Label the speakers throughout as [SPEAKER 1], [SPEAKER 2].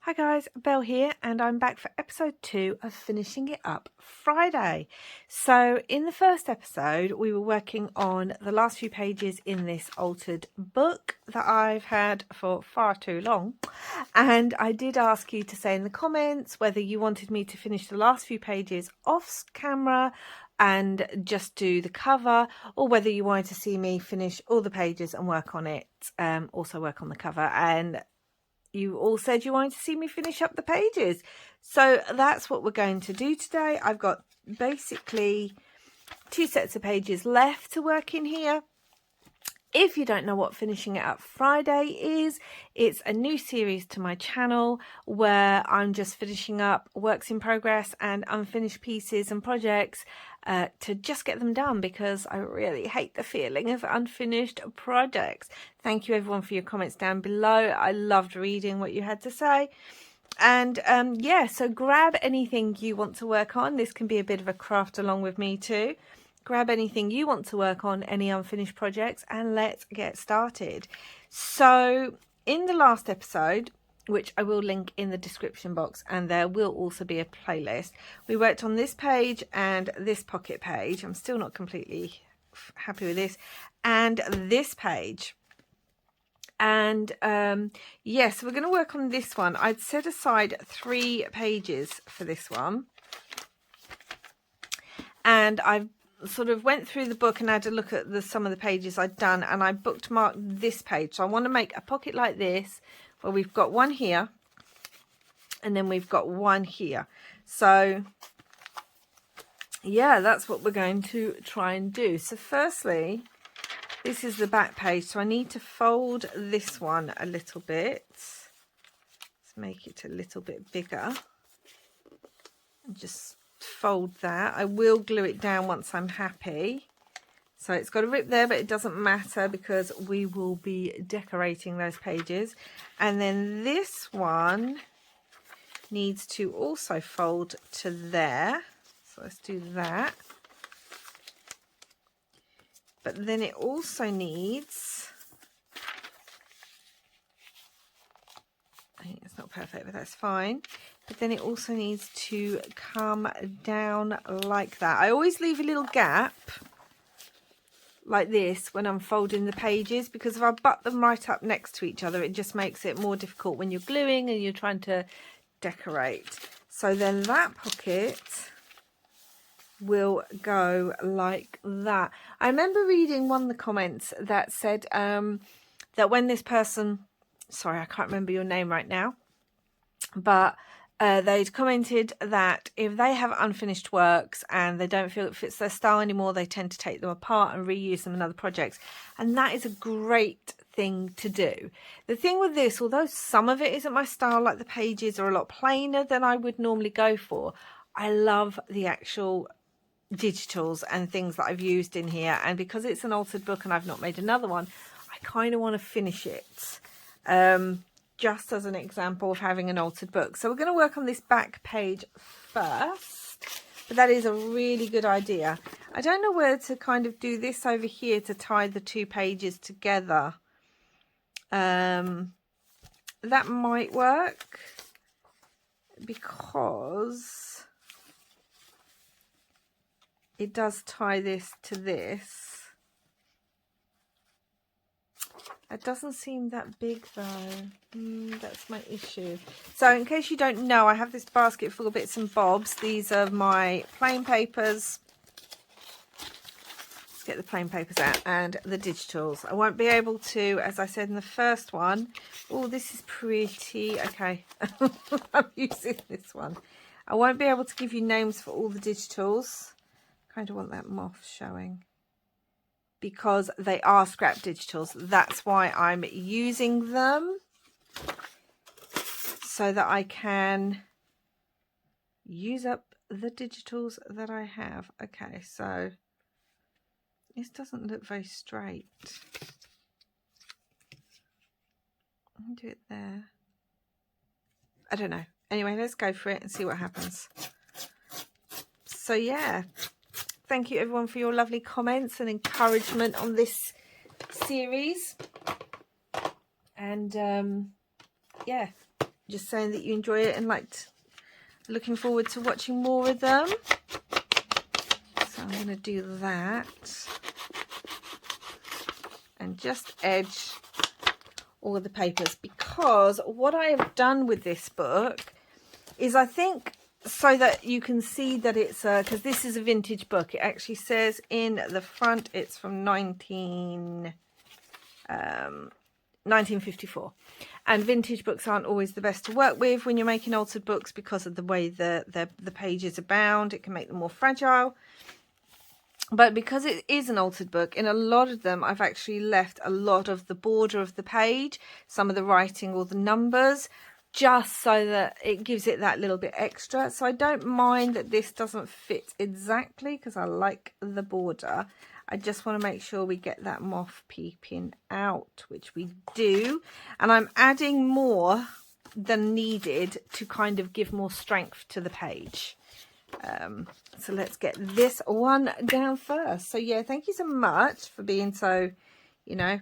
[SPEAKER 1] Hi guys, Belle here, and I'm back for episode 2 of Finishing It Up Friday. So in the first episode, we were working on the last few pages in this altered book that I've had for far too long. And I did ask you to say in the comments whether you wanted me to finish the last few pages off camera and just do the cover, or whether you wanted to see me finish all the pages and work on it, also work on the cover. And you all said you wanted to see me finish up the pages. So that's what we're going to do today. I've got basically 2 sets of pages left to work in here. If you don't know what Finishing It Up Friday is, it's a new series to my channel where I'm just finishing up works in progress and unfinished pieces and projects to just get them done, because I really hate the feeling of unfinished projects. Thank you everyone for your comments down below. I loved reading what you had to say. And yeah, so grab anything you want to work on. This can be a bit of a craft along with me too. Grab anything you want to work on, any unfinished projects, and let's get started. So in the last episode, which I will link in the description box, and there will also be a playlist, we worked on this page and this pocket page. I'm still not completely happy with this, and this page. And yes, we're going to work on this one. I'd set aside 3 pages for this one, and I've sort of went through the book and had a look at some of the pages I'd done, and I bookmarked this page. So I want to make a pocket like this where we've got one here and then we've got one here. So yeah, that's what we're going to try and do. So firstly, this is the back page, so I need to fold this one a little bit. Let's make it a little bit bigger and just fold that. I will glue it down once I'm happy. So it's got a rip there, but it doesn't matter because we will be decorating those pages. And then this one needs to also fold to there. So let's do that. But then it also needs, I think it's not perfect, but that's fine. But then it also needs to come down like that. I always leave a little gap like this when I'm folding the pages, because if I butt them right up next to each other, it just makes it more difficult when you're gluing and you're trying to decorate. So then that pocket will go like that. I remember reading one of the comments that said that when this person, sorry, I can't remember your name right now, but they'd commented that if they have unfinished works and they don't feel it fits their style anymore, they tend to take them apart and reuse them in other projects. And that is a great thing to do. The thing with this, although some of it isn't my style, like the pages are a lot plainer than I would normally go for, I love the actual digitals and things that I've used in here. And because it's an altered book and I've not made another one, I kind of want to finish it. Just as an example of having an altered book. So we're going to work on this back page first, but that is a really good idea. I don't know whether to kind of do this over here to tie the 2 pages together. That might work, because it does tie this to this. It doesn't seem that big though. That's my issue. So in case you don't know, I have this basket full of bits and bobs. These are my plain papers. Let's get the plain papers out, and the digitals. I won't be able to, as I said in the first one. Oh, this is pretty. Okay. I'm using this one. I won't be able to give you names for all the digitals. Kind of want that moth showing, because they are scrap digitals. That's why I'm using them, so that I can use up the digitals that I have. Okay, so this doesn't look very straight. I'll do it there. I don't know. Anyway, let's go for it and see what happens. So yeah. Thank you everyone for your lovely comments and encouragement on this series. And yeah, just saying that you enjoy it and looking forward to watching more of them. So I'm going to do that and just edge all of the papers, because what I have done with this book is, I think, so that you can see that it's because this is a vintage book. It actually says in the front it's from 1954, and vintage books aren't always the best to work with when you're making altered books because of the way the pages are bound. It can make them more fragile. But because it is an altered book, in a lot of them I've actually left a lot of the border of the page, some of the writing or the numbers, just so that it gives it that little bit extra. So I don't mind that this doesn't fit exactly, because I like the border. I just want to make sure we get that moth peeping out, which we do. And I'm adding more than needed to kind of give more strength to the page. So let's get this one down first. So yeah, thank you so much for being so, you know,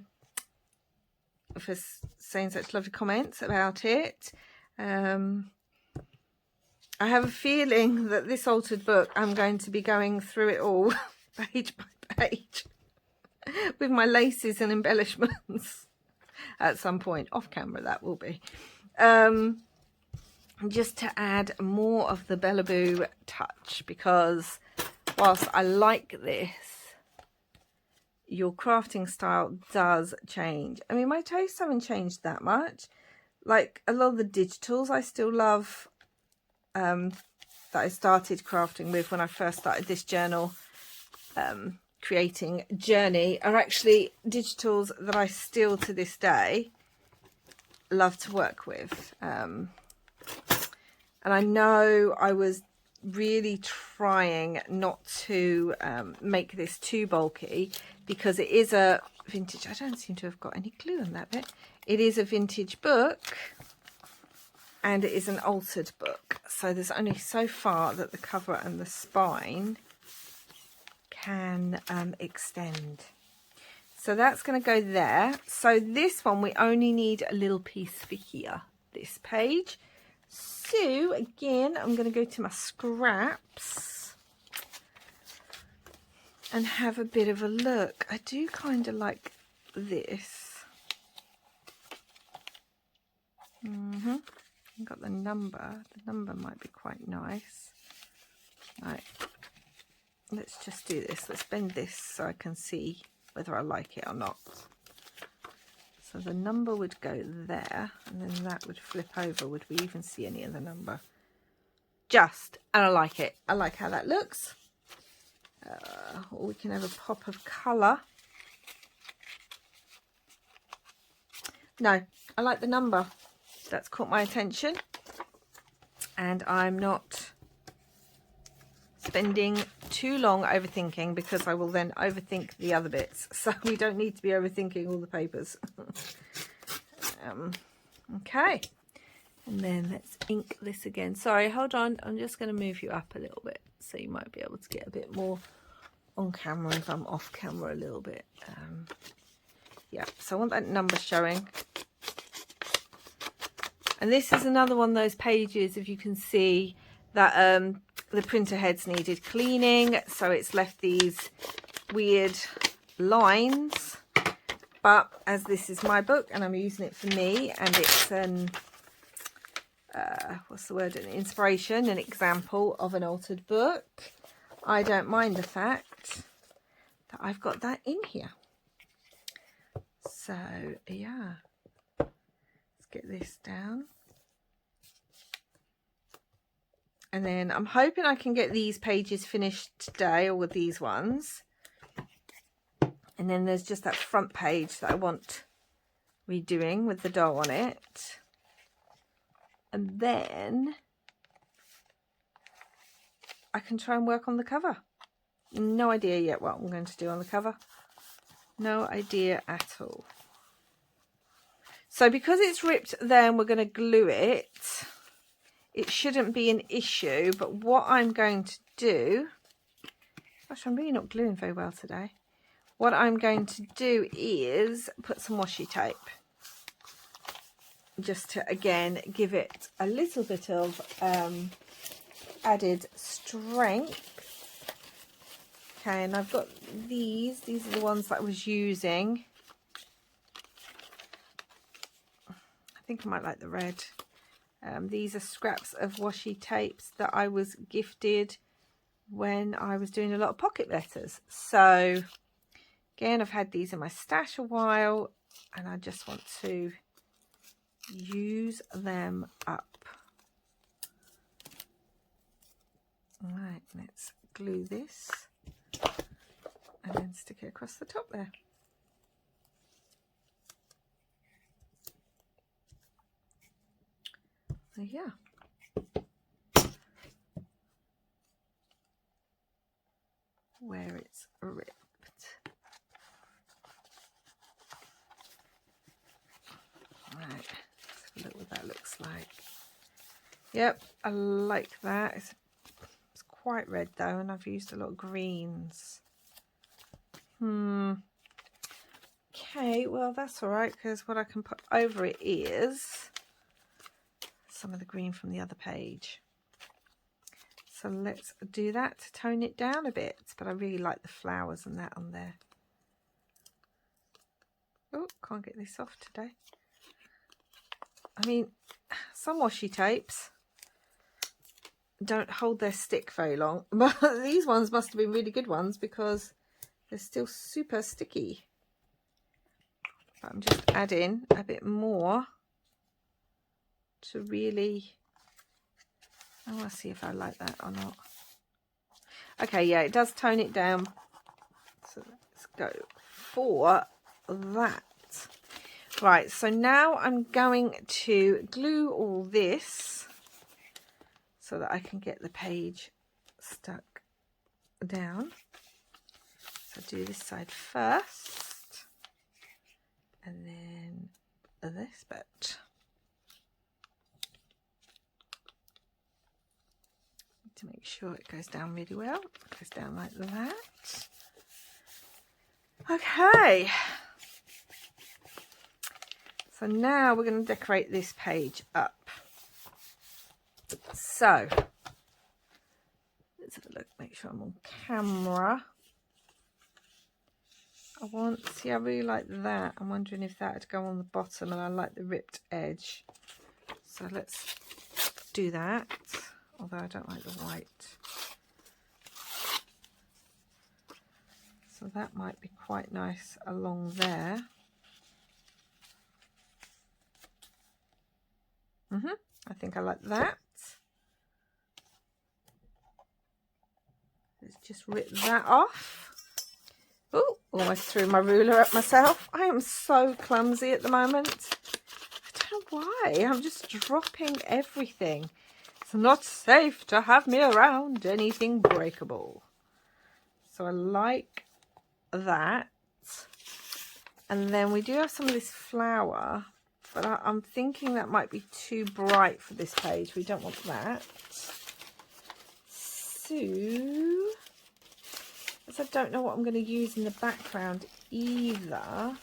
[SPEAKER 1] for saying such lovely comments about it. I have a feeling that this altered book, I'm going to be going through it all page by page with my laces and embellishments at some point off camera. That will be just to add more of the Bellaboo touch, because whilst I like this, your crafting style does change. I mean, my tastes haven't changed that much. Like a lot of the digitals I still love, that I started crafting with when I first started this journal creating journey, are actually digitals that I still to this day love to work with. And I know I was really trying not to make this too bulky, because it is a vintage. I don't seem to have got any glue on that bit. It is a vintage book and it is an altered book. So there's only so far that the cover and the spine can extend. So that's going to go there. So this one, we only need a little piece for here, this page. So again, I'm going to go to my scraps and have a bit of a look. I do kind of like this. I've got the number. The number might be quite nice. Right. Let's just do this. Let's bend this so I can see whether I like it or not. So the number would go there, and then that would flip over. Would we even see any of the number? Just, and I like it. I like how that looks. Or we can have a pop of colour. No, I like the number. That's caught my attention. And I'm not spending too long overthinking, because I will then overthink the other bits. So we don't need to be overthinking all the papers. Okay, and then let's ink this again. Sorry, hold on, I'm just going to move you up a little bit so you might be able to get a bit more on camera if I'm off camera a little bit. Yeah, so I want that number showing. And this is another one of those pages, if you can see, that the printer heads needed cleaning, so it's left these weird lines. But as this is my book and I'm using it for me, and it's an what's the word, an inspiration, an example of an altered book, I don't mind the fact that I've got that in here. So yeah, let's get this down. And then I'm hoping I can get these pages finished today, or with these ones. And then there's just that front page that I want redoing with the doll on it. And then I can try and work on the cover. No idea yet what I'm going to do on the cover. No idea at all. So because it's ripped there and we're going to glue it, it shouldn't be an issue. But what I'm going to do... Gosh, I'm really not gluing very well today. What I'm going to do is put some washi tape. just to again give it a little bit of added strength. Okay, and I've got these are the ones that I was using. I think I might like the red. These are scraps of washi tapes that I was gifted when I was doing a lot of pocket letters. So again, I've had these in my stash a while and I just want to use them up. All right, let's glue this and then stick it across the top there. There you go. Where it's ripped. Right, let's have a look what that looks like. Yep, I like that. It's quite red though, and I've used a lot of greens. Okay, well that's all right, because what I can put over it is some of the green from the other page. So let's do that to tone it down a bit, but I really like the flowers and that on there. Oh, can't get this off today. I mean, some washi tapes don't hold their stick very long, but these ones must have been really good ones because they're still super sticky. But I'm just adding a bit more to really, I want to see if I like that or not. Okay, yeah, it does tone it down. So let's go for that. Right, so now I'm going to glue all this so that I can get the page stuck down. So do this side first and then this bit. To make sure it goes down really well. It goes down like that. Okay. So now we're going to decorate this page up. So let's have a look, make sure I'm on camera. I really like that. I'm wondering if that would go on the bottom, and I like the ripped edge. So let's do that. Although I don't like the white. So that might be quite nice along there. I think I like that. Let's just rip that off. Oh, almost threw my ruler at myself. I am so clumsy at the moment. I don't know why. I'm just dropping everything. It's not safe to have me around anything breakable. So I like that. And then we do have some of this flower, but I'm thinking that might be too bright for this page. We don't want that. So, as I don't know what I'm going to use in the background either.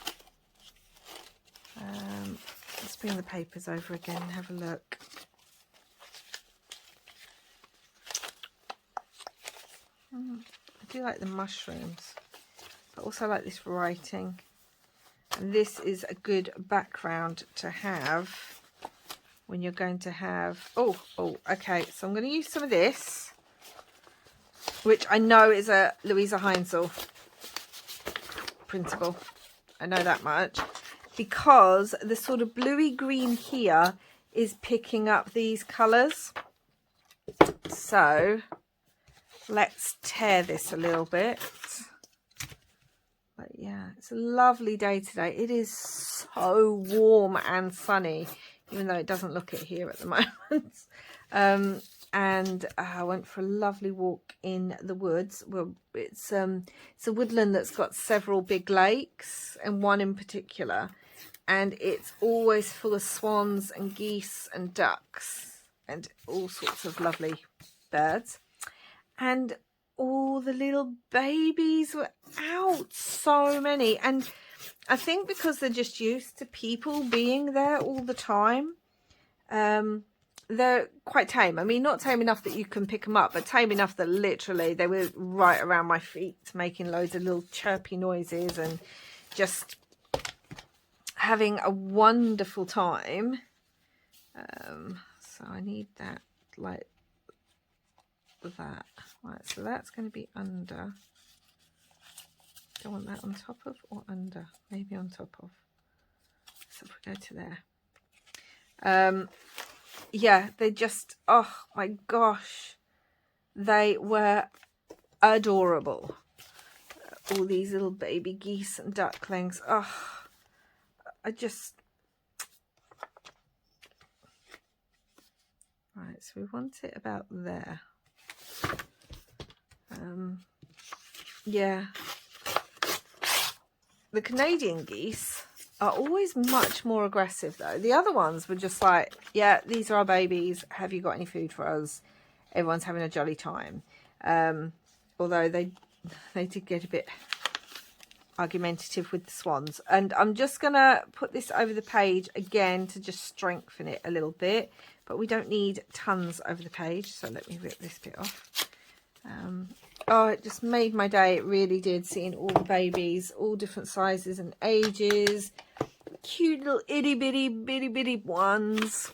[SPEAKER 1] Let's bring the papers over again and have a look. I do like the mushrooms, but also like this writing. And this is a good background to have when you're going to have, okay, so I'm going to use some of this, which I know is a Louisa Heinzel printable. I know that much, because the sort of bluey green here is picking up these colours. So let's tear this a little bit. But yeah, it's a lovely day today. It is so warm and sunny, even though it doesn't look it here at the moment. And I went for a lovely walk in the woods. Well, it's a woodland that's got several big lakes, and one in particular, and it's always full of swans and geese and ducks and all sorts of lovely birds. And all the little babies were out, so many. And I think because they're just used to people being there all the time, they're quite tame. I mean, not tame enough that you can pick them up, but tame enough that literally they were right around my feet, making loads of little chirpy noises and just having a wonderful time. So I need that like that. Right, so that's going to be under. Do I want that on top of or under? Maybe on top of. So if we go to there. Yeah, they just, oh my gosh, they were adorable. All these little baby geese and ducklings. Oh, I just, right, so we want it about there. Yeah, the Canadian geese are always much more aggressive though. The other ones were just like, yeah, these are our babies. Have you got any food for us? Everyone's having a jolly time. Although they did get a bit argumentative with the swans. And I'm just going to put this over the page again to just strengthen it a little bit. But we don't need tons over the page. So let me rip this bit off. Oh, it just made my day. It really did, seeing all the babies, all different sizes and ages. Cute little itty bitty ones.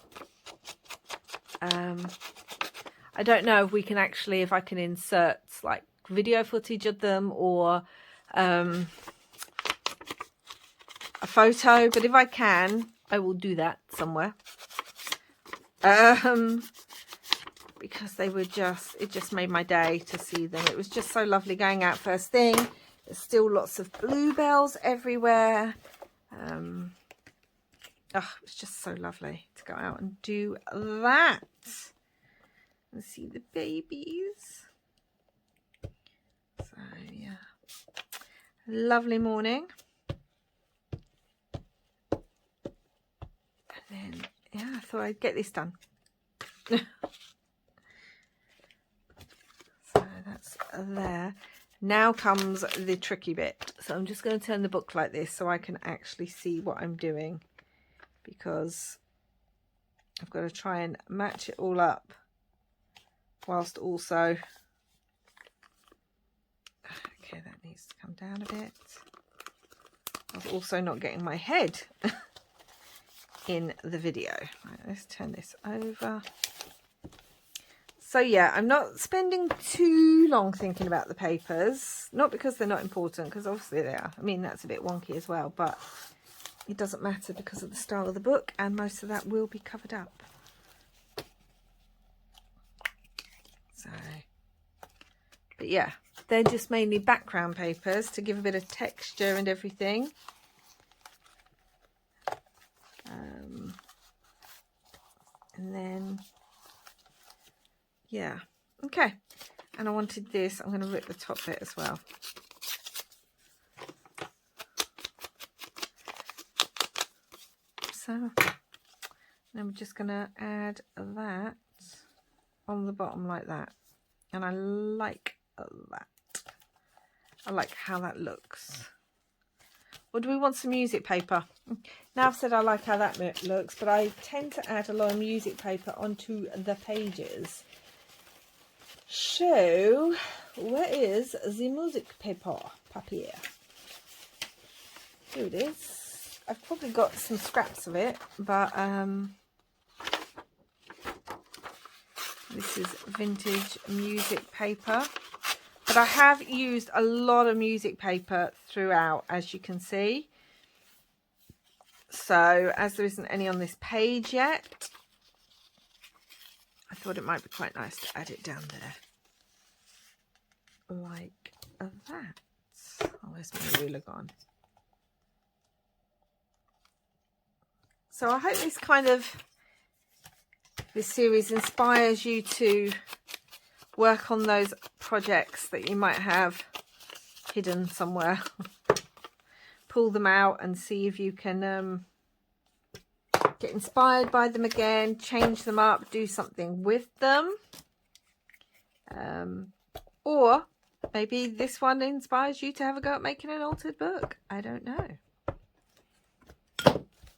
[SPEAKER 1] I don't know if we can actually, if I can insert like video footage of them or a photo, but if I can, I will do that somewhere. Because they were just, it just made my day to see them. It was just so lovely going out first thing. There's still lots of bluebells everywhere. Oh, it was just so lovely to go out and do that. And see the babies. So, yeah. Lovely morning. And then, yeah, I thought I'd get this done. So that's there. Now comes the tricky bit. So I'm just going to turn the book like this so I can actually see what I'm doing, because I've got to try and match it all up whilst also, okay, that needs to come down a bit. I was also not getting my head in the video. Right, let's turn this over. So yeah, I'm not spending too long thinking about the papers, not because they're not important, because obviously they are. I mean, that's a bit wonky as well, but it doesn't matter because of the style of the book, and most of that will be covered up. So, but yeah, they're just mainly background papers to give a bit of texture and everything. And then, yeah, okay. And I wanted this, I'm going to rip the top bit as well. So then we're just going to add that on the bottom like that. And I like that. I like how that looks. Or do we want some music paper? Now I've said I like how that looks, but I tend to add a lot of music paper onto the pages. So, where is the music paper? Papier. Here it is. I've probably got some scraps of it, but this is vintage music paper. But I have used a lot of music paper throughout, as you can see. So, as there isn't any on this page yet, I thought it might be quite nice to add it down there. Like that. Oh, where's my ruler gone? So I hope this series inspires you to work on those projects that you might have hidden somewhere. Pull them out and see if you can get inspired by them again, change them up, do something with them. Or maybe this one inspires you to have a go at making an altered book. I don't know.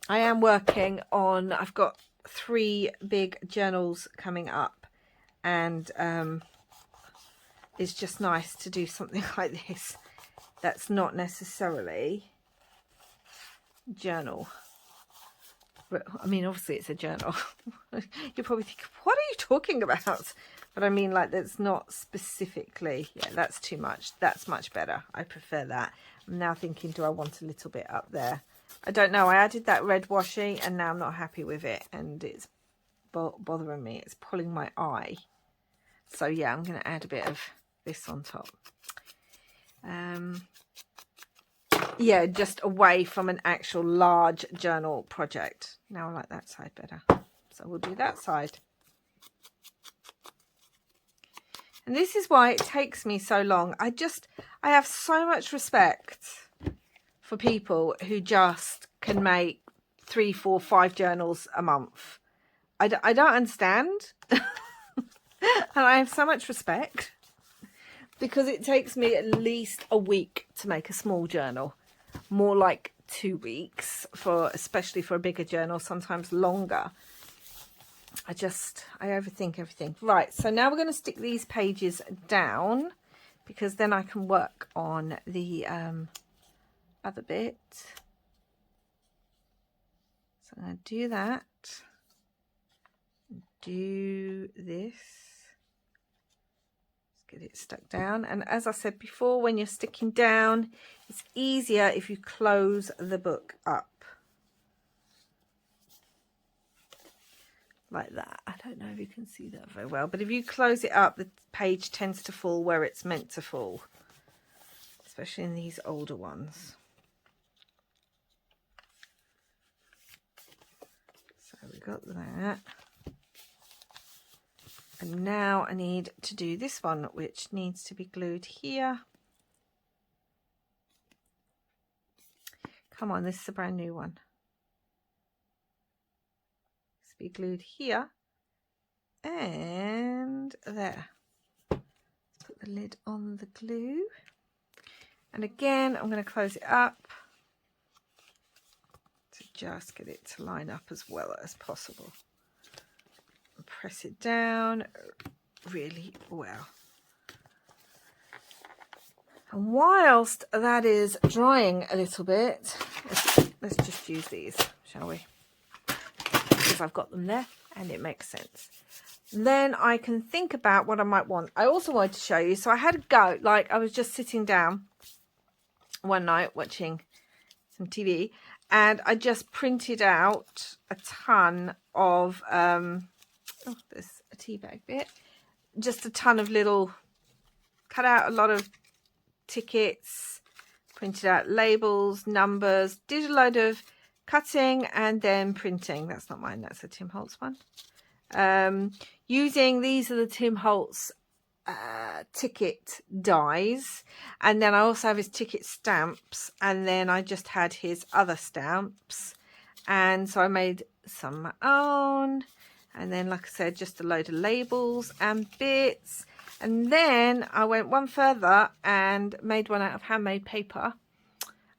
[SPEAKER 1] I am working on, I've got 3 big journals coming up, and it's just nice to do something like this that's not necessarily journal. I mean, obviously it's a journal. You probably think, what are you talking about? But I mean, like, that's not specifically, yeah, that's too much. That's much better. I prefer that. I'm now thinking, do I want a little bit up there? I don't know. I added that red washi and now I'm not happy with it, and it's bothering me. It's pulling my eye. So yeah, I'm going to add a bit of this on top. Yeah, just away from an actual large journal project. Now I like that side better, so we'll do that side. And this is why it takes me so long. I have so much respect for people who just can make 3, 4, 5 journals a month. I don't understand. And I have so much respect, because it takes me at least a week to make a small journal. More like 2 weeks, especially for a bigger journal, sometimes longer. I overthink everything. Right, so now we're going to stick these pages down, because then I can work on the other bit. So I'm going to do that. Do this. Get it stuck down. And as I said before, when you're sticking down, it's easier if you close the book up like that. I don't know if you can see that very well, but if you close it up, the page tends to fall where it's meant to fall, especially in these older ones. So we got that. And now I need to do this one, which needs to be glued here. Come on, this is a brand new one. It's be glued here and there. Let's put the lid on the glue. And again, I'm going to close it up to just get it to line up as well as possible. Press it down really well. And whilst that is drying a little bit, let's just use these, shall we? Because I've got them there and it makes sense. Then I can think about what I might want. I also wanted to show you, so I had a go, like I was just sitting down one night watching some TV, and I just printed out a ton of oh, there's a tea bag bit. Just a ton of little, cut out a lot of tickets, printed out labels, numbers, did a load of cutting and then printing. That's not mine, that's a Tim Holtz one. Using, these are the Tim Holtz ticket dies, and then I also have his ticket stamps, and then I just had his other stamps, and so I made some of my own. And then, like I said, just a load of labels and bits. And then I went one further and made one out of handmade paper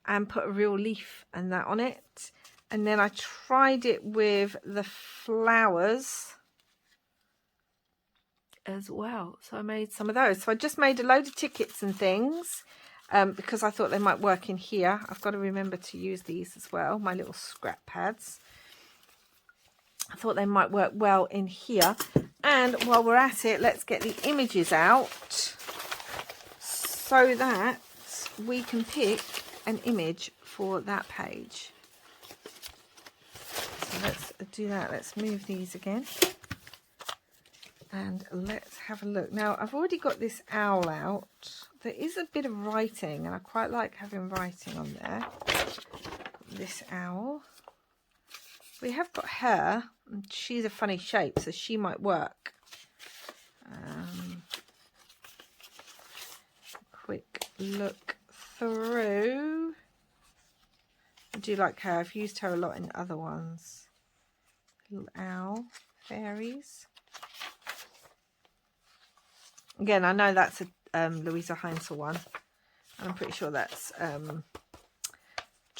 [SPEAKER 1] and put a real leaf and that on it. And then I tried it with the flowers as well. So I made some of those. So I just made a load of tickets and things because I thought they might work in here. I've got to remember to use these as well, my little scrap pads. I thought they might work well in here. And while we're at it, let's get the images out so that we can pick an image for that page. So let's do that. Let's move these again. And let's have a look. Now, I've already got this owl out. There is a bit of writing, and I quite like having writing on there. This owl. We have got her. She's a funny shape, so she might work. Quick look through. I do like her. I've used her a lot in other ones. Little owl, fairies. Again, I know that's a Louisa Heinzel one. I'm pretty sure that's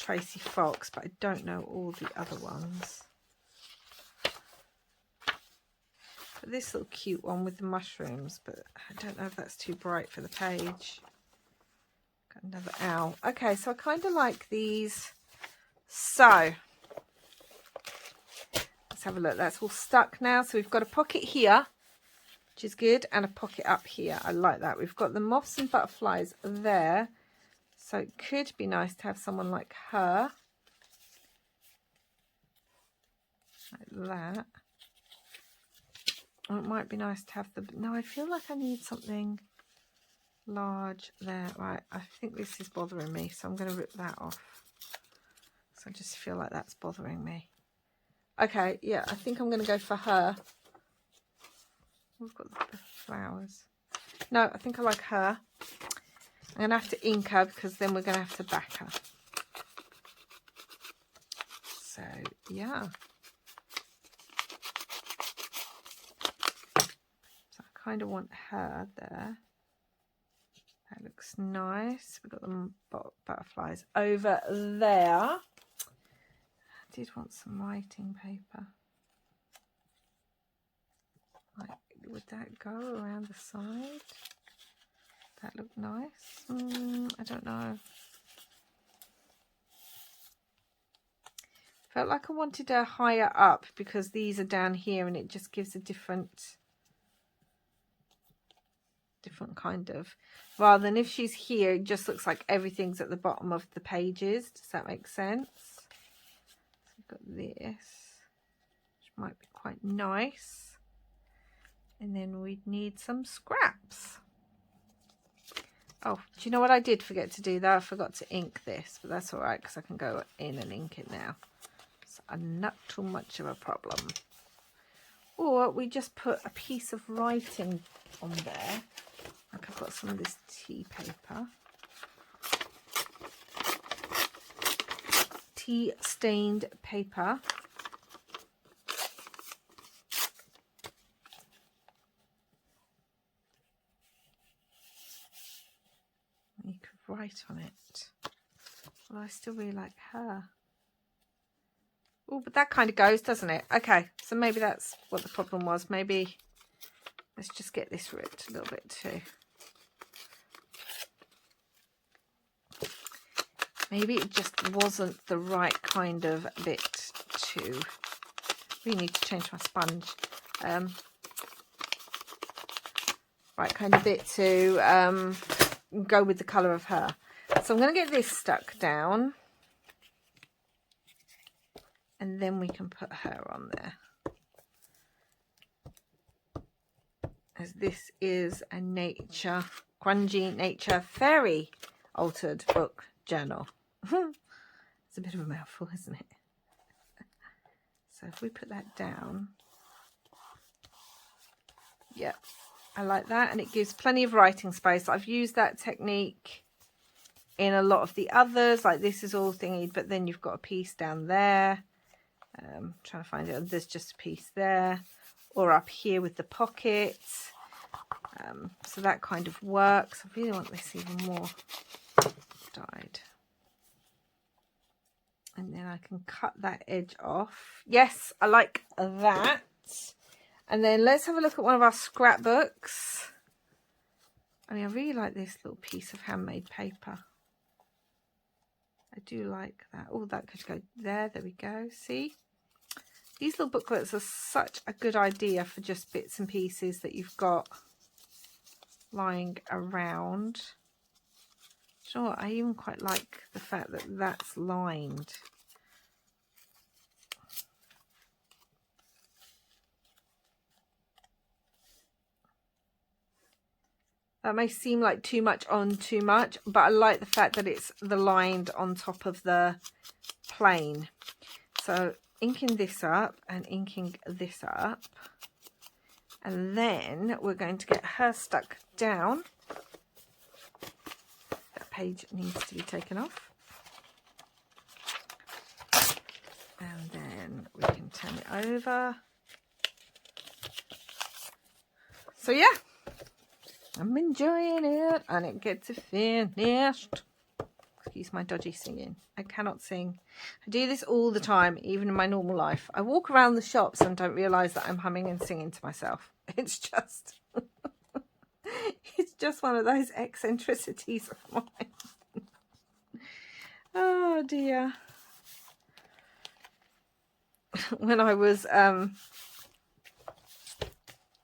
[SPEAKER 1] Tracy Fox, but I don't know all the other ones. But this little cute one with the mushrooms, but I don't know if that's too bright for the page. Got another owl. Okay, so I kind of like these. So let's have a look. That's all stuck now. So we've got a pocket here, which is good, and a pocket up here. I like that. We've got the moths and butterflies there. So it could be nice to have someone like her. Like that. Or it might be nice to have the... No, I feel like I need something large there. Right, I think this is bothering me, so I'm going to rip that off. So I just feel like that's bothering me. Okay, yeah, I think I'm going to go for her. We've got the flowers. No, I think I like her. I'm going to have to ink her because then we're going to have to back her. So, yeah. So I kind of want her there. That looks nice. We've got the butterflies over there. I did want some writing paper. Like, would that go around the side? That look nice? I don't know. Felt like I wanted her higher up because these are down here and it just gives a different kind of, rather than if she's here, it just looks like everything's at the bottom of the pages. Does that make sense? So we've got this, which might be quite nice. And then we'd need some scraps. Oh, do you know what I did forget to do though? I forgot to ink this, but that's all right because I can go in and ink it now. So not too much of a problem. Or we just put a piece of writing on there. Like I've got some of this tea paper. Tea stained paper. You could write on it. Well, I still really like her. Oh, but that kind of goes, doesn't it? Okay, so maybe that's what the problem was. Maybe let's just get this ripped a little bit too. Maybe it just wasn't the right kind of bit to... Really need to change my sponge. Right kind of bit to go with the colour of her. So I'm going to get this stuck down. And then we can put her on there. As this is a nature, grungy nature fairy altered book journal. It's a bit of a mouthful, isn't it? So if we put that down. Yeah, I like that. And it gives plenty of writing space. I've used that technique in a lot of the others. Like this is all thingy, but then you've got a piece down there. Trying to find it. There's just a piece there, or up here with the pockets. So that kind of works. I really want this even more dyed, and then I can cut that edge off. Yes, I like that. And then let's have a look at one of our scrapbooks. I mean, I really like this little piece of handmade paper. I do like that. Oh, that could go there. There we go. See? These little booklets are such a good idea for just bits and pieces that you've got lying around. Do you know what? I even quite like the fact that that's lined. That may seem like too much on too much, but I like the fact that it's the lined on top of the plain. So inking this up and inking this up, and then we're going to get her stuck down. That page needs to be taken off, and then we can turn it over. So yeah, I'm enjoying it, and it gets finished. Excuse excuse my dodgy singing. I cannot sing. I do this all the time, even in my normal life. I walk around the shops and don't realise that I'm humming and singing to myself. It's just, it's just one of those eccentricities of mine. Oh dear. When I was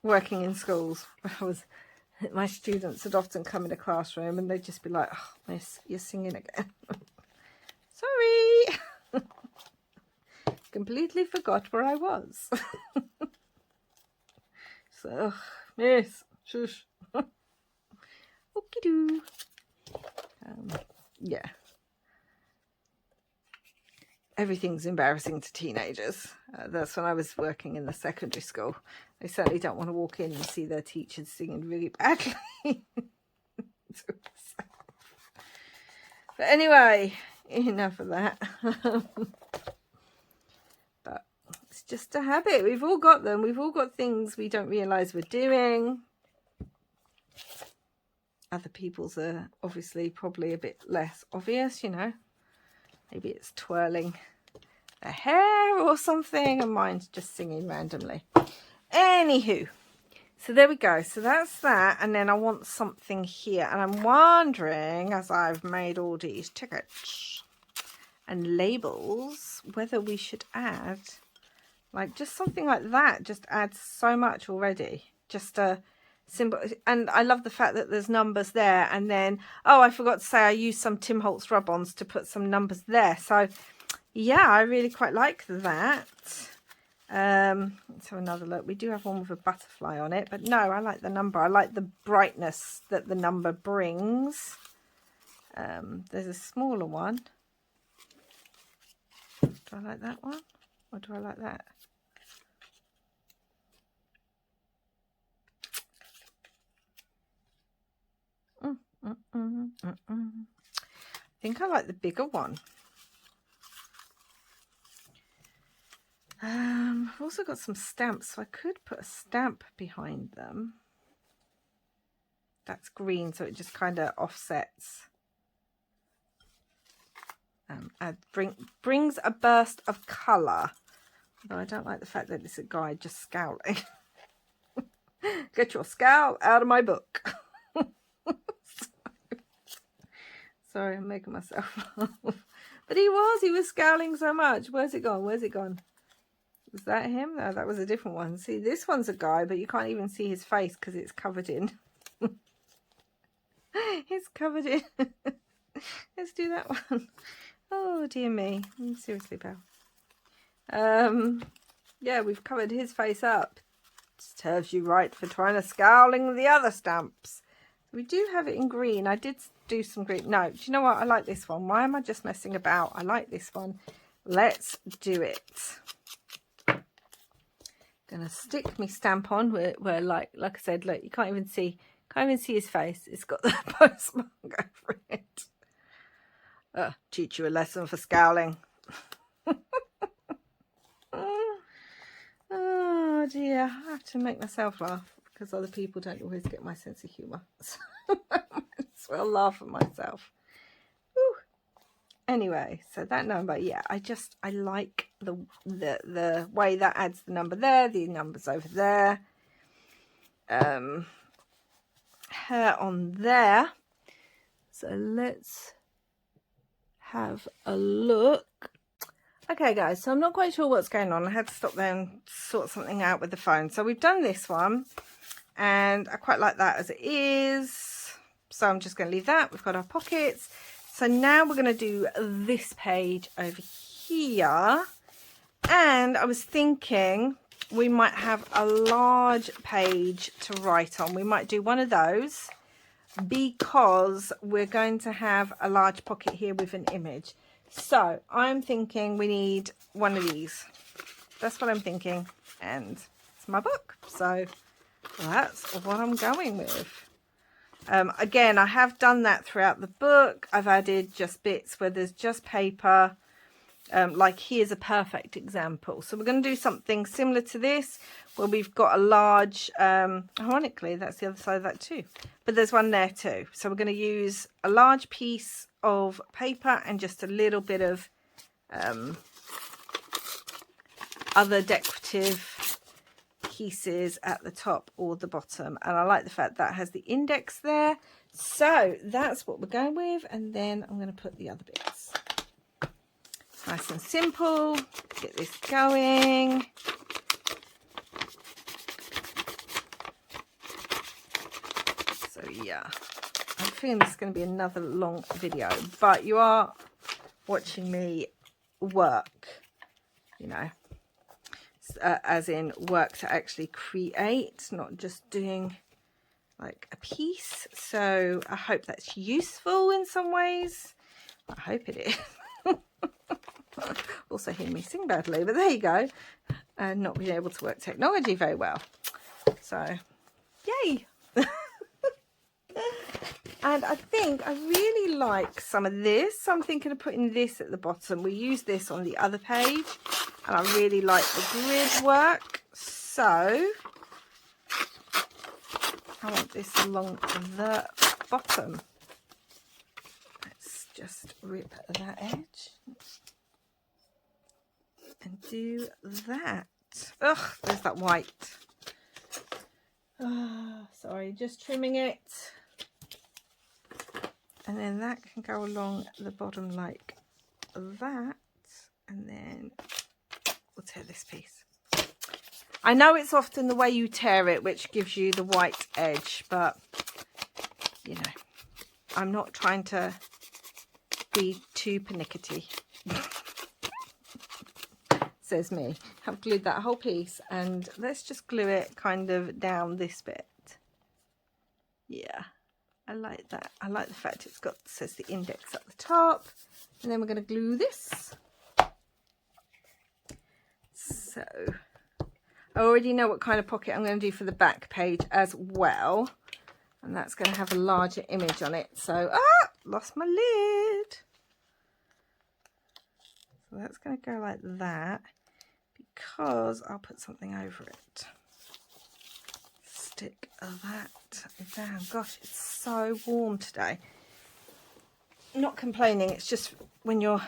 [SPEAKER 1] working in schools, my students would often come in a classroom and they'd just be like, "Oh, miss, you're singing again." Sorry. Completely forgot where I was. So, miss, shush. Okie-doo. Yeah. Everything's embarrassing to teenagers. That's when I was working in the secondary school. They certainly don't want to walk in and see their teachers singing really badly. But anyway, enough of that. But it's just a habit. We've all got them. We've all got things we don't realise we're doing. Other people's are obviously probably a bit less obvious, you know. Maybe it's twirling their hair or something, and mine's just singing randomly. Anywho, so there we go. So that's that, and then I want something here, and I'm wondering, as I've made all these tickets and labels, whether we should add, like, just something like that. Just adds so much already. Just a symbol. And I love the fact that there's numbers there, and then, oh, I forgot to say I used some Tim Holtz rub-ons to put some numbers there. So yeah, I really quite like that. Let's have another look. We do have one with a butterfly on it, but no, I like the number. I like the brightness that the number brings. There's a smaller one. Do I like that one, or do I like that? I think I like the bigger one. I've also got some stamps, so I could put a stamp behind them. That's green, so it just kind of offsets. Brings a burst of colour. Although I don't like the fact that it's a guy just scowling. Get your scowl out of my book. Sorry, I'm making myself laugh. But he was scowling so much. Where's it gone? Where's it gone? Was that him? No, that was a different one. See, this one's a guy, but you can't even see his face because it's covered in. It's covered in. Let's do that one. Oh, dear me. Seriously, pal. Yeah, we've covered his face up. Serves you right for trying to scowling the other stamps. We do have it in green. I did do some green. No, do you know what? I like this one. Why am I just messing about? I like this one. Let's do it. Gonna stick my stamp on where like I said, look, you can't even see his face. It's got the postmark over it. Teach you a lesson for scowling. Oh dear, I have to make myself laugh because other people don't always get my sense of humour. So I might as well laugh at myself. Whew. Anyway, so that number, yeah, I like the way that adds the number there, the numbers over there, her on there. So let's have a look. Okay guys, so I'm not quite sure what's going on. I had to stop there and sort something out with the phone. So we've done this one, and I quite like that as it is. So I'm just going to leave that. We've got our pockets. So now we're going to do this page over here. And I was thinking we might have a large page to write on. We might do one of those because we're going to have a large pocket here with an image. So I'm thinking we need one of these. That's what I'm thinking. And it's my book. So that's what I'm going with. Again, I have done that throughout the book. I've added just bits where there's just paper. Like here's a perfect example. So we're going to do something similar to this where we've got a large, ironically, that's the other side of that too. But there's one there too. So we're going to use a large piece of paper and just a little bit of other decorative pieces at the top or the bottom, and I like the fact that has the index there. So that's what we're going with, and then I'm going to put the other bits. Nice and simple. Get this going. So yeah, I'm feeling this is going to be another long video, but you are watching me work, you know, as in work to actually create, not just doing like a piece. So I hope that's useful in some ways. I hope it is. Also hear me sing badly, but there you go. And not being able to work technology very well. So yay. And I think I really like some of this. So I'm thinking of putting this at the bottom. We use this on the other page, and I really like the grid work. So I want this along the bottom. Let's just rip that edge and do that. Ugh, there's that white. Sorry, just trimming it. And then that can go along the bottom like that. And then we'll tear this piece. I know it's often the way you tear it which gives you the white edge, but you know, I'm not trying to be too pernickety. Says me. I've glued that whole piece, and let's just glue it kind of down this bit. Yeah, I like that. I like the fact it's got, says the index at the top, and then we're going to glue this. So I already know what kind of pocket I'm going to do for the back page as well, and that's going to have a larger image on it. So lost my lid. So that's going to go like that, because I'll put something over it. Stick that down. Gosh, it's so warm today. Not complaining, it's just when you're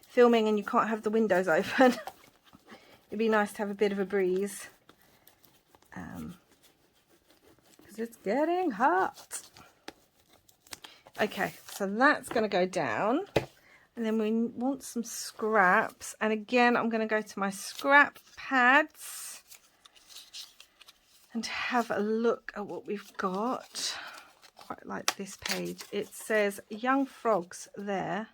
[SPEAKER 1] filming and you can't have the windows open, it'd be nice to have a bit of a breeze, because it's getting hot. Okay, so that's going to go down. And then we want some scraps. And again, I'm going to go to my scrap pads and have a look at what we've got. Quite like this page. It says young frogs there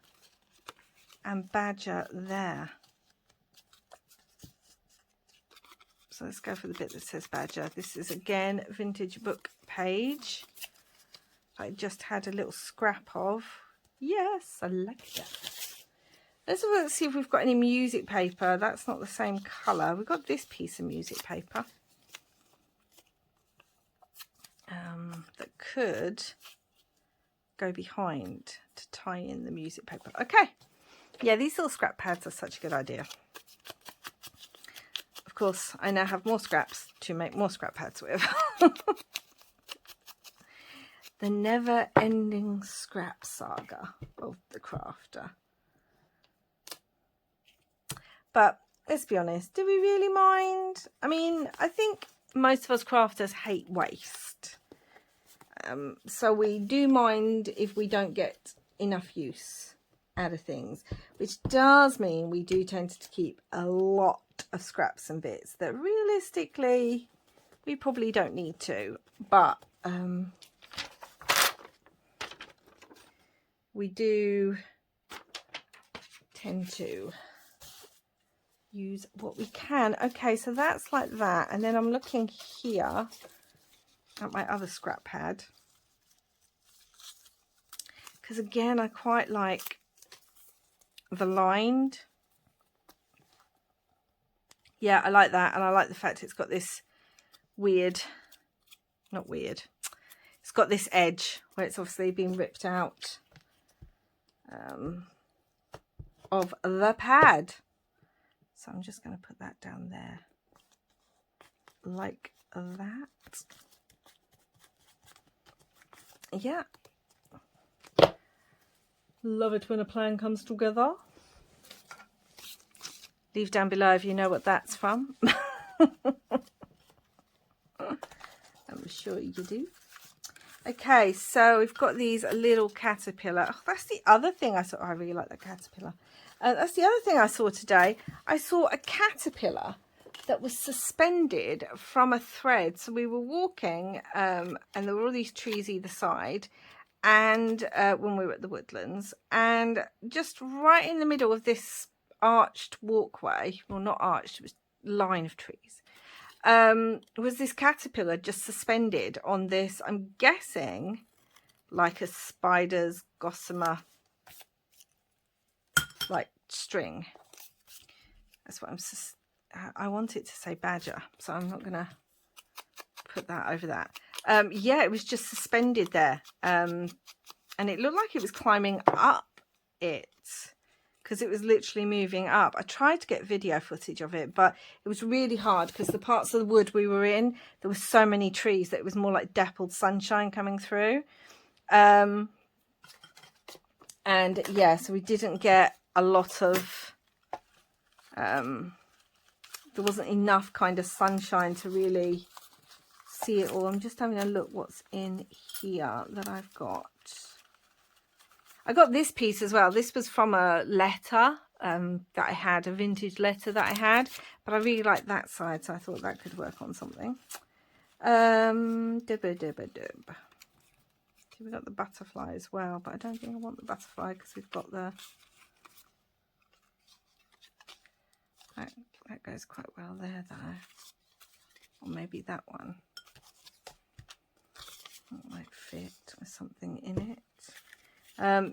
[SPEAKER 1] and badger there. So let's go for the bit that says badger. This is again vintage book page. I just had a little scrap of. Yes, I like that. Let's see if we've got any music paper. That's not the same colour. We've got this piece of music paper that could go behind to tie in the music paper. Okay. Yeah, these little scrap pads are such a good idea. Of course, I now have more scraps to make more scrap pads with. The never-ending scrap saga of the crafter. But let's be honest, do we really mind? I mean, I think most of us crafters hate waste. So we do mind if we don't get enough use out of things, which does mean we do tend to keep a lot of scraps and bits that realistically we probably don't need to. But we do tend to use what we can. Okay, so that's like that. And then I'm looking here at my other scrap pad, because again, I quite like the lined. Yeah, I like that. And I like the fact it's got this weird, not weird, it's got this edge where it's obviously been ripped out of the pad. So I'm just going to put that down there like that. Yeah. Love it when a plan comes together. Leave down below if you know what that's from. I'm sure you do. Okay, so we've got these little caterpillar. Oh, that's the other thing I saw. I really like that caterpillar. That's the other thing I saw today. I saw a caterpillar that was suspended from a thread. So we were walking and there were all these trees either side, and when we were at the Woodlands, and just right in the middle of this arched walkway, well, not arched, it was line of trees, was this caterpillar just suspended on this, I'm guessing like a spider's gossamer like string. That's what I want it to say badger, so I'm not gonna put that over that. Yeah, it was just suspended there, and it looked like it was climbing up it, because it was literally moving up. I tried to get video footage of it, but it was really hard because the parts of the wood we were in, there were so many trees that it was more like dappled sunshine coming through. And yeah, so we didn't get a lot of, there wasn't enough kind of sunshine to really see it all. I'm just having a look what's in here that I've got. I got this piece as well. This was from a letter that I had, a vintage letter that I had, but I really like that side, so I thought that could work on something. We got the butterfly as well, but I don't think I want the butterfly because we've got the... That goes quite well there though. Or maybe that one. That might fit with something in it.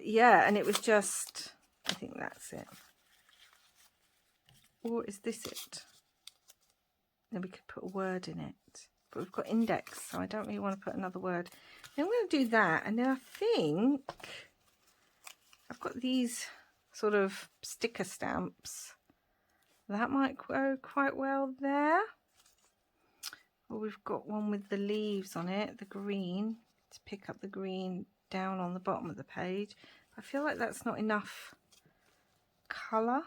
[SPEAKER 1] Yeah, and it was just, I think that's it. Or is this it? Then we could put a word in it. But we've got index, so I don't really want to put another word. Then I'm going to do that, and then I think I've got these sort of sticker stamps. That might go quite well there. Or we've got one with the leaves on it, the green, to pick up the green down on the bottom of the page. I feel like that's not enough colour.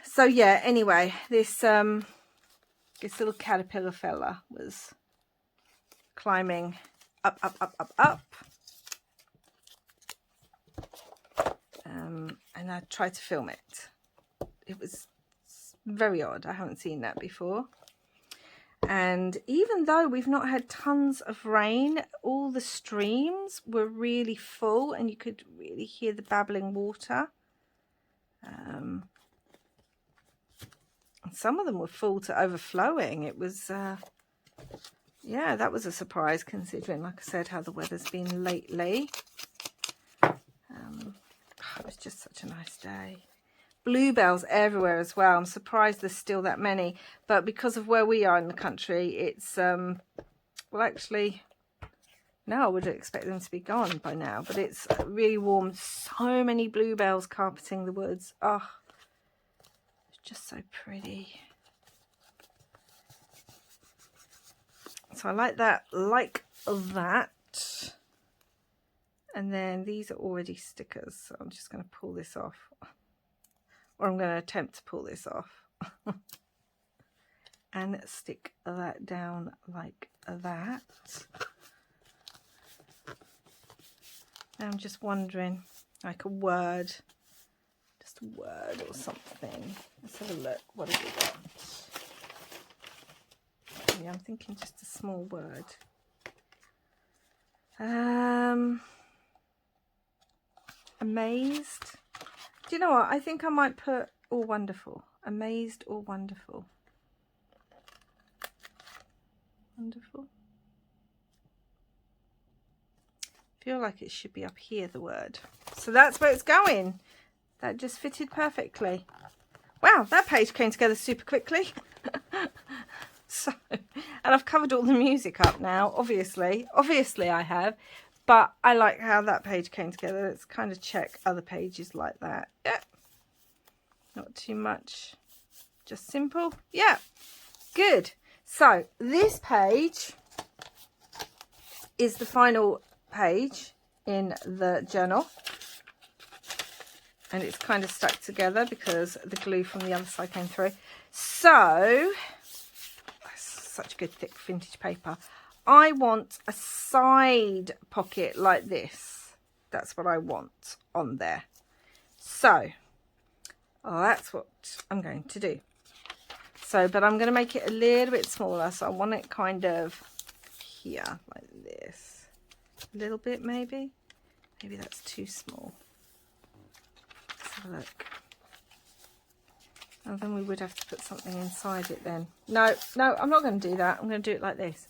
[SPEAKER 1] So yeah, anyway, this little caterpillar fella was climbing up, up, up, up, up. And I tried to film it. It was very odd. I haven't seen that before. And even though we've not had tons of rain, all the streams were really full and you could really hear the babbling water. And some of them were full to overflowing. It was, yeah, that was a surprise considering, like I said, how the weather's been lately. It was just such a nice day. Bluebells everywhere as well. I'm surprised there's still that many, but because of where we are in the country, it's well, actually no, I would expect them to be gone by now, but it's really warm. So many bluebells carpeting the woods. Oh, it's just so pretty. So I like that, and then these are already stickers, so I'm just going to pull this off. Or I'm going to attempt to pull this off and stick that down like that. I'm just wondering, like a word, just a word or something. Let's have a look. What have we got? Yeah, I'm thinking just a small word. Amazed. Do you know what? I think I might put all wonderful. Amazed or wonderful. Wonderful. Feel like it should be up here, the word. So that's where it's going. That just fitted perfectly. Wow, that page came together super quickly. So, and I've covered all the music up now, obviously I have, but I like how that page came together. Let's kind of check other pages like that. Yeah, not too much, just simple. Yeah, good. So this page is the final page in the journal, and it's kind of stuck together because the glue from the other side came through. So that's such good thick vintage paper. I want a side pocket like this. That's what I want on there. So that's what I'm going to do. So, but I'm going to make it a little bit smaller. So I want it kind of here, like this. A little bit, maybe. Maybe that's too small. Let's have a look. And then we would have to put something inside it then. No, I'm not going to do that. I'm going to do it like this.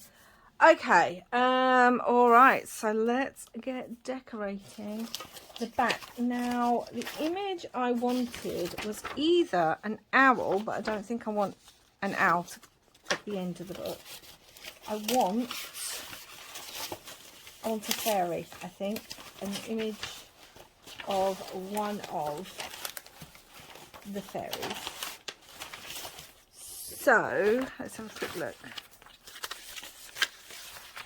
[SPEAKER 1] Okay. All right. So let's get decorating the back. Now, the image I wanted was either an owl, but I don't think I want an owl at the end of the book. I want a fairy, I think. An image of one of the fairies. So, let's have a quick look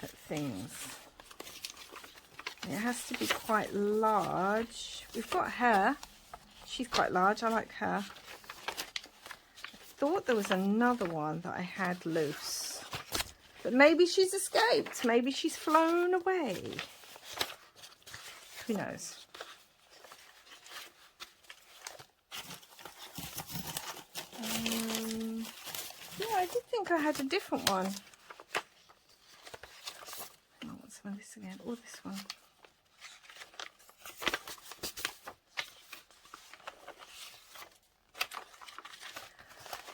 [SPEAKER 1] at things. It has to be quite large. We've got her. She's quite large. I like her. I thought there was another one that I had loose. But maybe she's escaped. Maybe she's flown away. Who knows? Yeah, I did think I had a different one. Oh, what's some of this again? Oh, this one.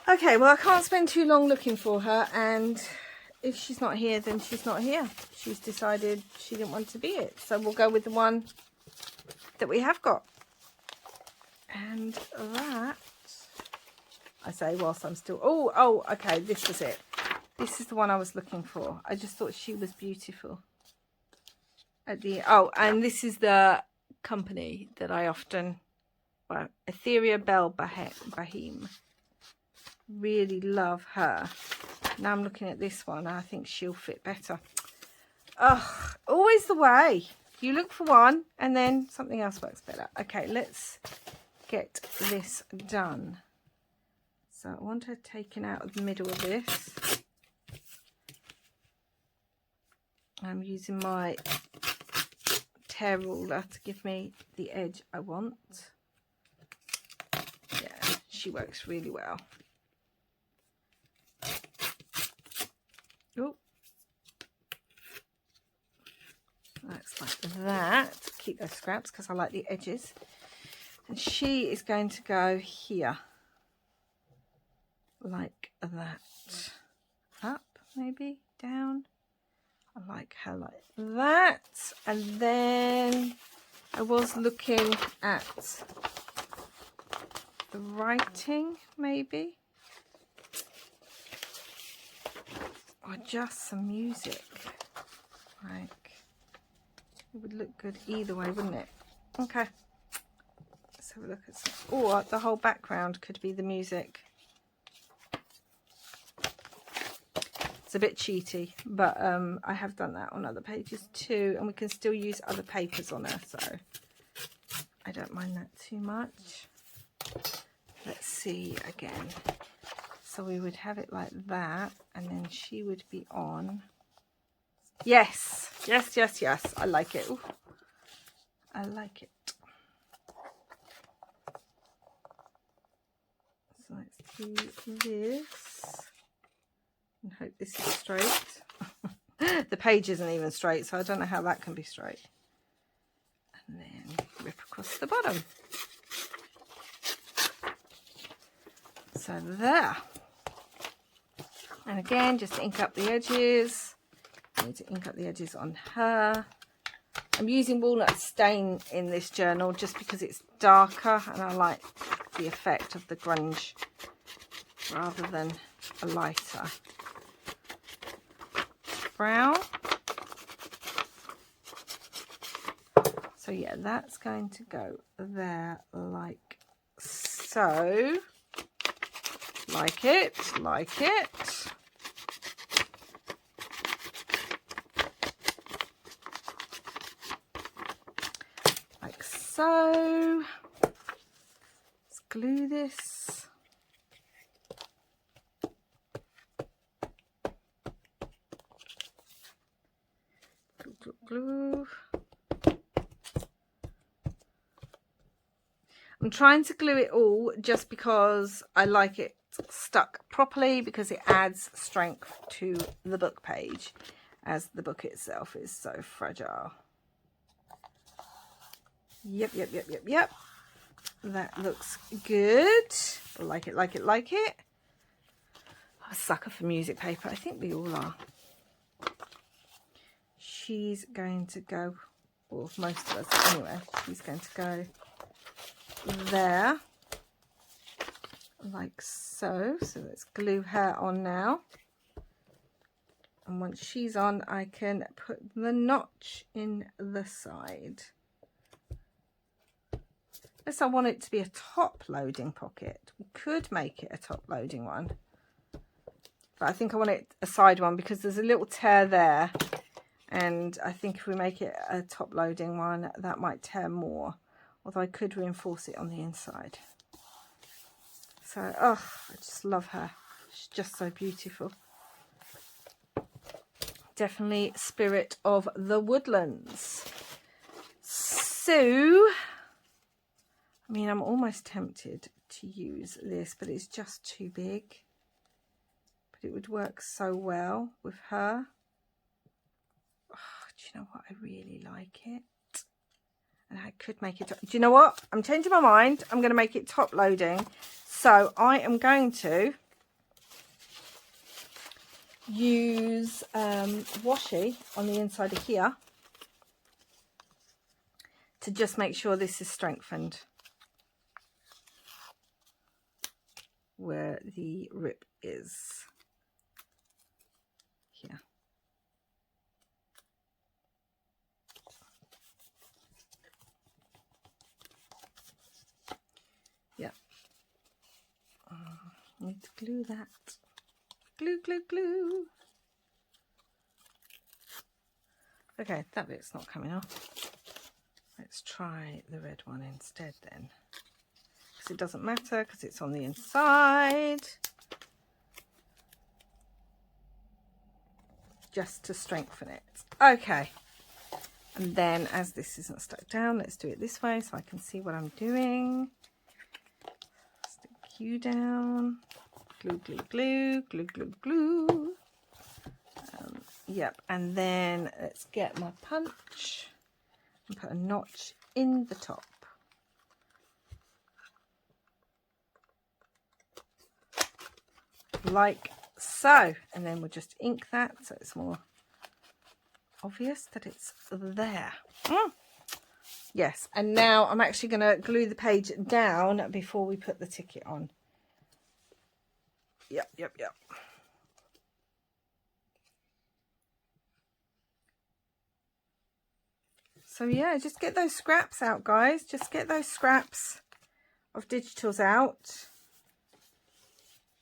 [SPEAKER 1] Okay, well, I can't spend too long looking for her, and if she's not here, then she's not here. She's decided she didn't want to be it, so we'll go with the one that we have got. And that, I say whilst I'm still... Oh, okay, this was it. This is the one I was looking for. I just thought she was beautiful. And this is the company that I often... Well, Etheria Belle Bahim. Really love her. Now I'm looking at this one. I think she'll fit better. Ugh, always the way. You look for one and then something else works better. Okay, let's get this done. So I want her taken out of the middle of this. I'm using my tear ruler to give me the edge I want. Yeah, she works really well. Oh, that's like that. Keep those scraps because I like the edges. And she is going to go here, like that. Up, maybe down. I like her like that. And then I was looking at the writing, maybe. Or just some music. Like, it would look good either way, wouldn't it? Okay. Let's have a look at some. Or the whole background could be the music. It's a bit cheaty, but I have done that on other pages too, and we can still use other papers on her, so I don't mind that too much. Let's see again. So we would have it like that, and then she would be on. Yes, yes, yes, yes. I like it. Ooh, I like it. So let's do this. And hope this is straight. The page isn't even straight, so I don't know how that can be straight. And then rip across the bottom. So there. And again, just ink up the edges. I need to ink up the edges on her. I'm using walnut stain in this journal just because it's darker and I like the effect of the grunge rather than a lighter brown. So yeah, that's going to go there like so. Like it, like it. so. Let's glue this. Glue, glue, glue. I'm trying to glue it all just because I like it stuck properly, because it adds strength to the book page, as the book itself is so fragile. Yep. That looks good. I like it, like it, like it. I'm a sucker for music paper. I think we all are. She's going to go, or most of us anyway, she's going to go there, like so. So let's glue her on now. And once she's on, I can put the notch in the side. Unless I want it to be a top loading pocket. We could make it a top loading one. But I think I want it a side one because there's a little tear there. And I think if we make it a top loading one, that might tear more. Although I could reinforce it on the inside. So, oh, I just love her. She's just so beautiful. Definitely Spirit of the Woodlands. So, I mean, I'm almost tempted to use this, but it's just too big. But it would work so well with her. Oh, do you know what? I really like it. And I could make it... Do you know what? I'm changing my mind. I'm going to make it top loading. So I am going to use washi on the inside of here to just make sure this is strengthened where the rip is here. Yeah. Need to glue that. Glue, glue, glue. Okay, that bit's not coming off. Let's try the red one instead then. Because it doesn't matter, because it's on the inside. Just to strengthen it. Okay. And then as this isn't stuck down, let's do it this way so I can see what I'm doing. Stick you down. Glue, glue, glue, glue, glue, glue. Yep, and then let's get my punch and put a notch in the top. Like so. And then we'll just ink that so it's more obvious that it's there. Yes, and now I'm actually going to glue the page down before we put the ticket on. Yep. So yeah, just get those scraps out, guys. Just get those scraps of digitals out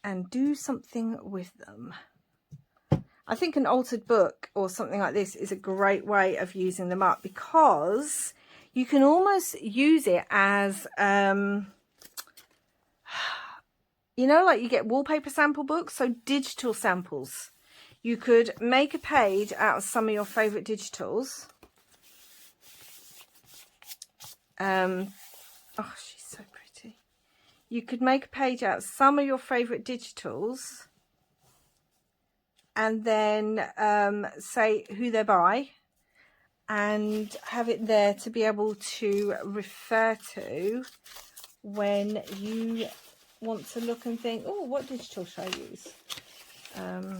[SPEAKER 1] and do something with them. I think an altered book or something like this is a great way of using them up, because you can almost use it as, you know, like you get wallpaper sample books, so digital samples. You could make a page out of some of your favourite digitals. Oh, she's so pretty. You could make a page out of some of your favourite digitals and then say who they're by and have it there to be able to refer to when you want to look and think, oh, what digital should I use? I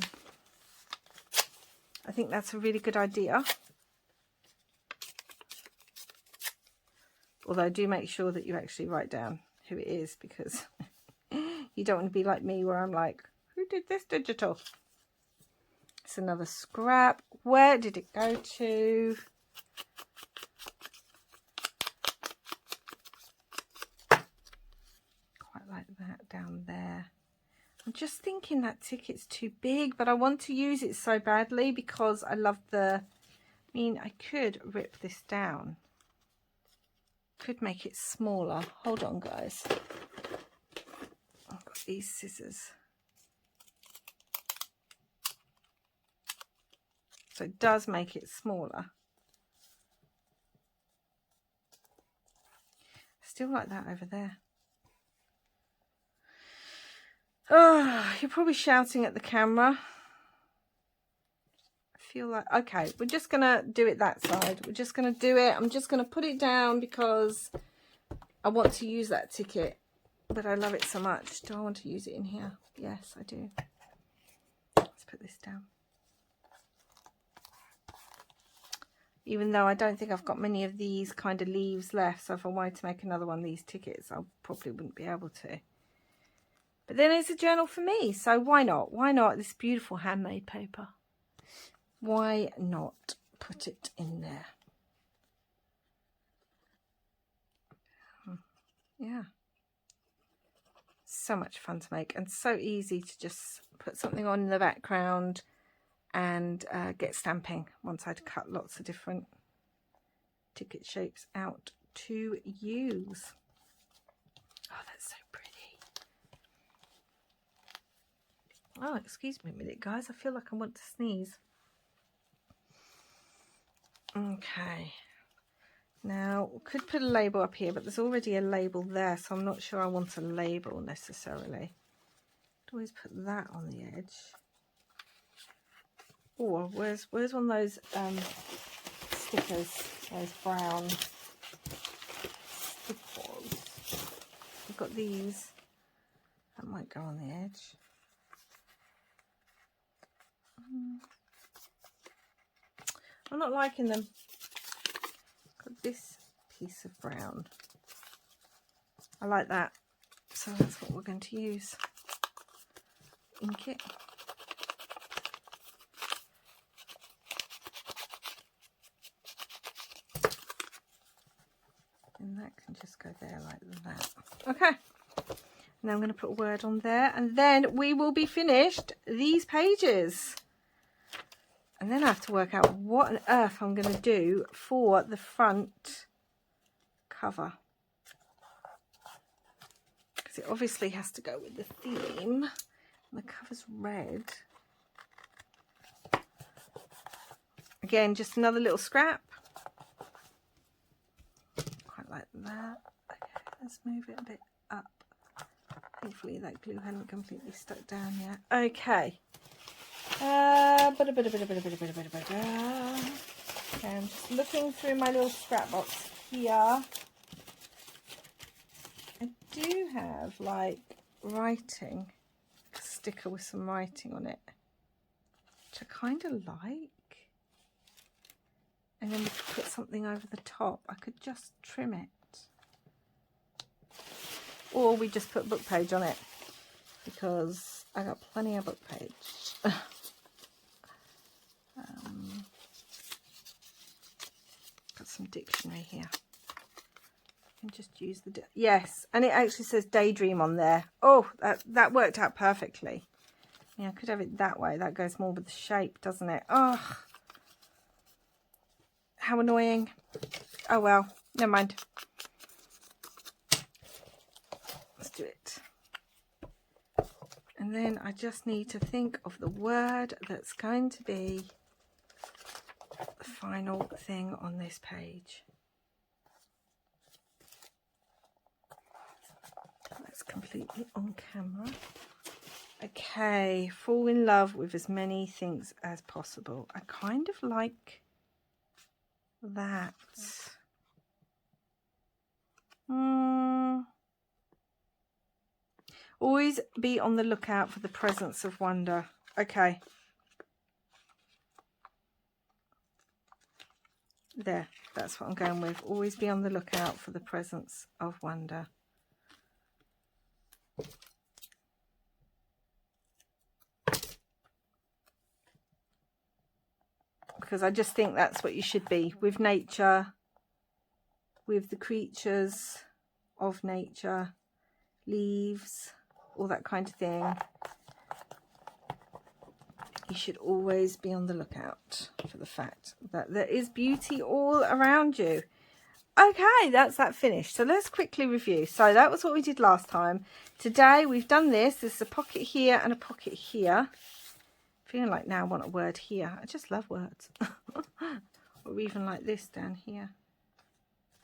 [SPEAKER 1] think that's a really good idea. Although do make sure that you actually write down who it is, because you don't want to be like me where I'm like, who did this digital? It's another scrap. Where did it go to? Quite like that down there. I'm just thinking that ticket's too big, but I want to use it so badly because I love the... I mean, I could rip this down. Could make it smaller. Hold on, guys. I've got these scissors. So it does make it smaller. Still like that over there. Oh, you're probably shouting at the camera. I feel like, okay, we're just going to do it that side. We're just going to do it. I'm just going to put it down because I want to use that ticket, but I love it so much. Do I want to use it in here? Yes, I do. Let's put this down. Even though I don't think I've got many of these kind of leaves left, so if I wanted to make another one of these tickets, I probably wouldn't be able to. But then it's a journal for me, so why not? Why not this beautiful handmade paper? Why not put it in there? Yeah. So much fun to make and so easy to just put something on in the background and get stamping once I'd cut lots of different ticket shapes out to use. Oh, that's so pretty. Oh, excuse me a minute, guys. I feel like I want to sneeze. Okay. Now, we could put a label up here, but there's already a label there, so I'm not sure I want a label necessarily. I'd always put that on the edge. Oh, where's one of those stickers? Those brown stickers. We've got these. That might go on the edge. I'm not liking them. Got this piece of brown. I like that. So that's what we're going to use. Ink it. And that can just go there like that. Okay. Now I'm going to put a word on there, and then we will be finished these pages. And then I have to work out what on earth I'm going to do for the front cover. Because it obviously has to go with the theme. And the cover's red. Again, just another little scrap. Quite like that. Okay, let's move it a bit up. Hopefully that glue hasn't completely stuck down yet. Okay. Okay, I'm just looking through my little scrap box here. I do have like writing, a sticker with some writing on it, which I kind of like. And then we could put something over the top. I could just trim it. Or we just put book page on it, because I got plenty of book page. Got some dictionary here. I can just use the yes, and it actually says daydream on there. Oh, that worked out perfectly. Yeah, I could have it that way. That goes more with the shape, doesn't it? Oh, how annoying. Oh well, never mind. Let's do it. And then I just need to think of the word that's going to be the final thing on this page. That's completely on camera. Okay, fall in love with as many things as possible. I kind of like that. Always be on the lookout for the presence of wonder. Okay. There, that's what I'm going with. Always be on the lookout for the presence of wonder. Because I just think that's what you should be with nature, with the creatures of nature, leaves, all that kind of thing. You should always be on the lookout for the fact that there is beauty all around you. Okay, that's that finished. So let's quickly review. So that was what we did last time. Today we've done this. There's a pocket here and a pocket here. Feeling like now I want a word here. I just love words. Or even like this down here.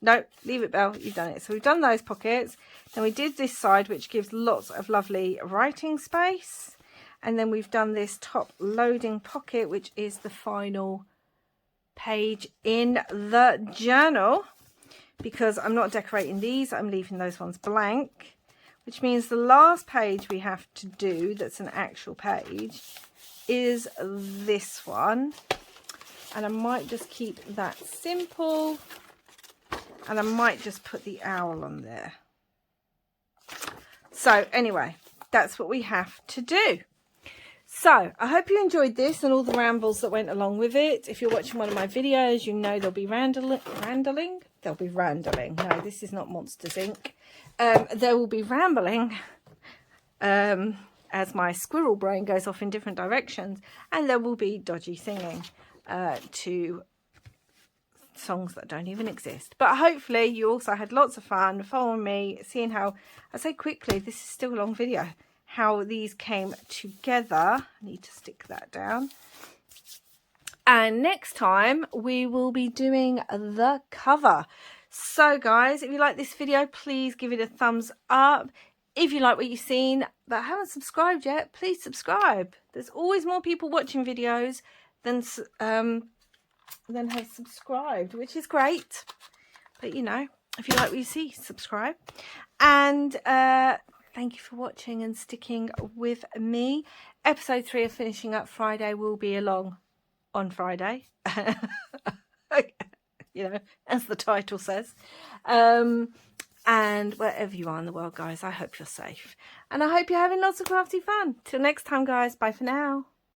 [SPEAKER 1] No, leave it, Belle. You've done it. So we've done those pockets. Then we did this side, which gives lots of lovely writing space. And then we've done this top loading pocket, which is the final page in the journal. Because I'm not decorating these, I'm leaving those ones blank. Which means the last page we have to do, that's an actual page, is this one. And I might just keep that simple. And I might just put the owl on there. So anyway, that's what we have to do. So I hope you enjoyed this and all the rambles that went along with it. If you're watching one of my videos, you know there'll be rambling. There'll be rambling. No, this is not Monsters Inc. There will be rambling as my squirrel brain goes off in different directions. And there will be dodgy singing to songs that don't even exist. But hopefully you also had lots of fun following me, seeing how, I say quickly, this is still a long video, how these came together. I need to stick that down. And next time we will be doing the cover. So guys, if you like this video, please give it a thumbs up. If you like what you've seen but haven't subscribed yet, please subscribe. There's always more people watching videos than have subscribed, which is great. But you know, if you like what you see, subscribe. And thank you for watching and sticking with me. Episode 3 of Finishing Up Friday will be along on Friday. You know, as the title says. And wherever you are in the world, guys, I hope you're safe. And I hope you're having lots of crafty fun. Till next time, guys. Bye for now.